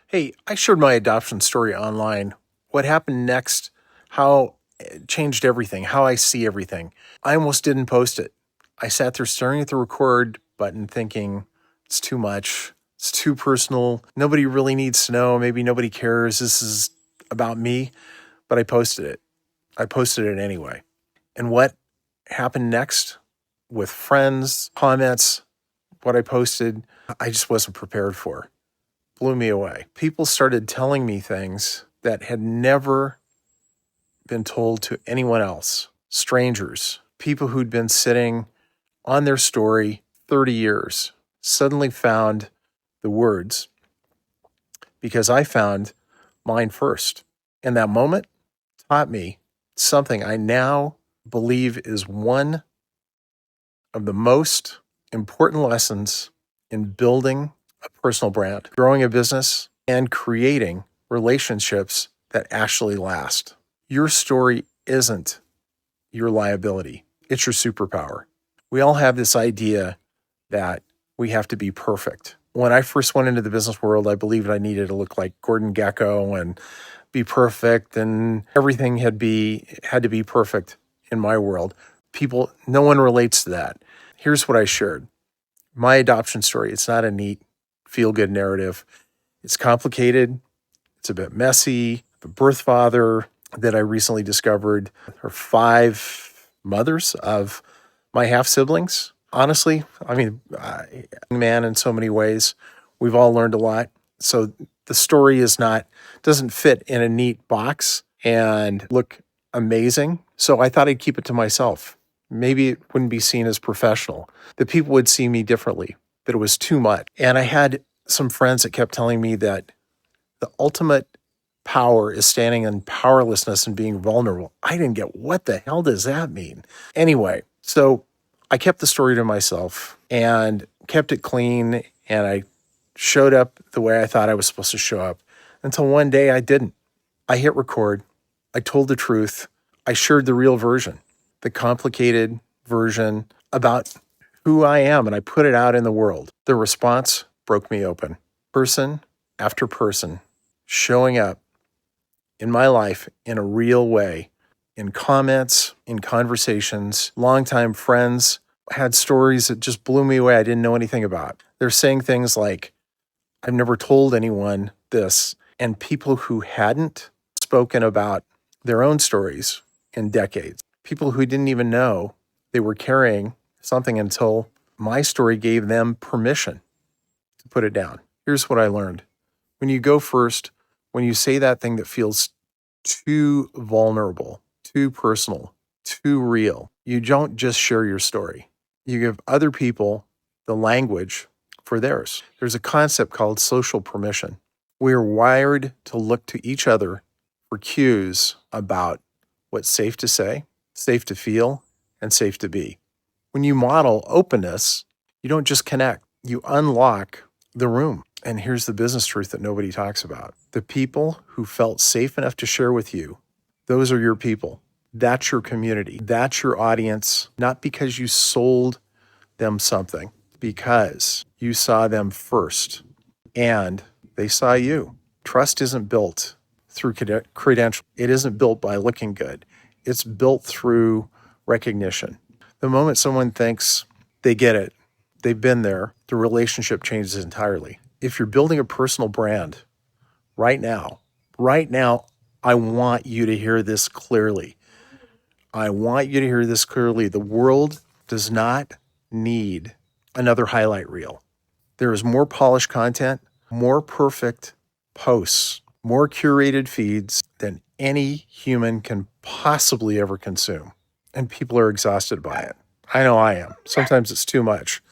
Hey, I shared my adoption story online. What happened next, how it changed everything, how I see everything. I almost didn't post it. I sat there staring at the record button thinking, it's too much. It's too personal. Nobody really needs to know. Maybe nobody cares. This is about me. But I posted it. I posted it anyway. And what happened next with friends, comments, what I posted, I just wasn't prepared for. Blew me away. People started telling me things that had never been told to anyone else. Strangers, people who'd been sitting on their story 30 years, suddenly found the words because I found mine first. And that moment taught me something I now believe is one of the most important lessons in building a personal brand, growing a business, and creating relationships that actually last. Your story isn't your liability, it's your superpower. We all have this idea that we have to be perfect. When I first went into the business world, I believed I needed to look like Gordon Gekko and be perfect, and everything had to be perfect in my world. No one relates to that. Here's what I shared. My adoption story, it's not a neat, feel-good narrative. It's complicated. It's a bit messy. The birth father that I recently discovered, her 5 mothers of my half-siblings. Honestly, man in so many ways. We've all learned a lot. So the story doesn't fit in a neat box and look amazing. So I thought I'd keep it to myself. Maybe it wouldn't be seen as professional, that people would see me differently, that it was too much. And I had some friends that kept telling me that the ultimate power is standing in powerlessness and being vulnerable. I didn't get, what the hell does that mean? Anyway, so I kept the story to myself and kept it clean, and I showed up the way I thought I was supposed to show up until one day I didn't. I hit record. I told the truth. I shared the real version, the complicated version about who I am, and I put it out in the world. The response broke me open. Person after person showing up in my life in a real way, in comments, in conversations. Longtime friends had stories that just blew me away I didn't know anything about. They're saying things like, I've never told anyone this. And people who hadn't spoken about their own stories in decades, people who didn't even know they were carrying something until my story gave them permission to put it down. Here's what I learned. When you go first, when you say that thing that feels too vulnerable, too personal, too real, you don't just share your story. You give other people the language for theirs. There's a concept called social permission. We're wired to look to each other for cues about what's safe to say, safe to feel, and safe to be. When you model openness, you don't just connect, you unlock the room. And here's the business truth that nobody talks about. The people who felt safe enough to share with you, those are your people. That's your community. That's your audience, not because you sold them something, because you saw them first and they saw you. Trust isn't built through credentials. It isn't built by looking good. It's built through recognition. The moment someone thinks they get it, they've been there, the relationship changes entirely. If you're building a personal brand right now, I want you to hear this clearly. I want you to hear this clearly. The world does not need another highlight reel. There is more polished content, more perfect posts, more curated feeds than any human can possibly ever consume. And people are exhausted by it. I know I am. Sometimes it's too much.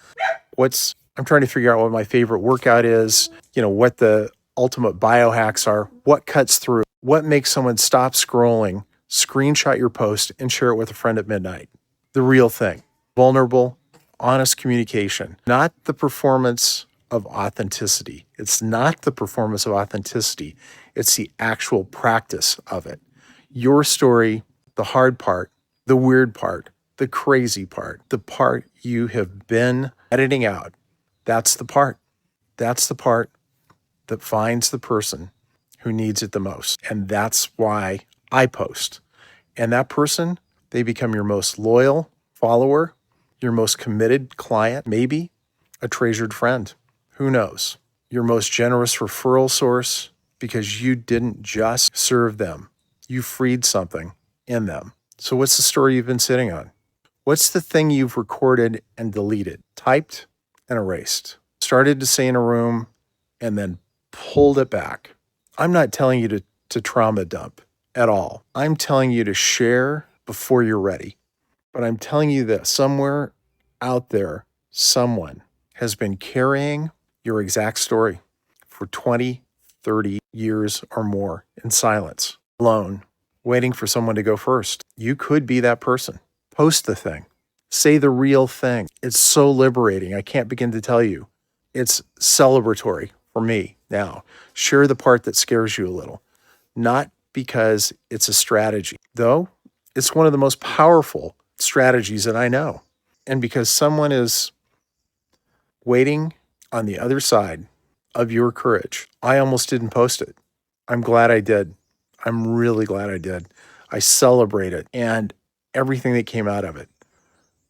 I'm trying to figure out what my favorite workout is, what the ultimate biohacks are, what cuts through, what makes someone stop scrolling, screenshot your post, and share it with a friend at midnight. The real thing. Vulnerable, honest communication, not the performance of authenticity. It's not the performance of authenticity. It's the actual practice of it. Your story, the hard part, the weird part, the crazy part, the part you have been editing out. That's the part. That's the part that finds the person who needs it the most. And that's why I post. And that person, they become your most loyal follower, your most committed client, maybe a treasured friend. Who knows? Your most generous referral source, because you didn't just serve them. You freed something in them. So what's the story you've been sitting on? What's the thing you've recorded and deleted, typed and erased, started to say in a room and then pulled it back? I'm not telling you to trauma dump at all. I'm telling you to share before you're ready. But I'm telling you that somewhere out there, someone has been carrying your exact story for 20, 30 years or more in silence, alone, waiting for someone to go first. You could be that person. Post the thing. Say the real thing. It's so liberating. I can't begin to tell you. It's celebratory for me now. Share the part that scares you a little. Not because it's a strategy, though it's one of the most powerful strategies that I know. And because someone is waiting on the other side of your courage. I almost didn't post it. I'm glad I did. I'm really glad I did. I celebrate it and everything that came out of it.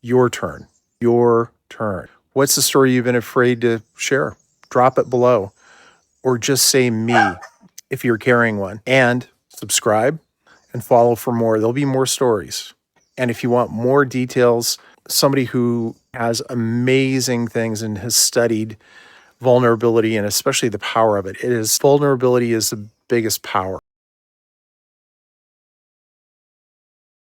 Your turn. Your turn. What's the story you've been afraid to share? Drop it below. Or just say me if you're carrying one. And subscribe and follow for more. There'll be more stories. And if you want more details, somebody who has amazing things and has studied vulnerability and especially the power of it. Vulnerability is the biggest power.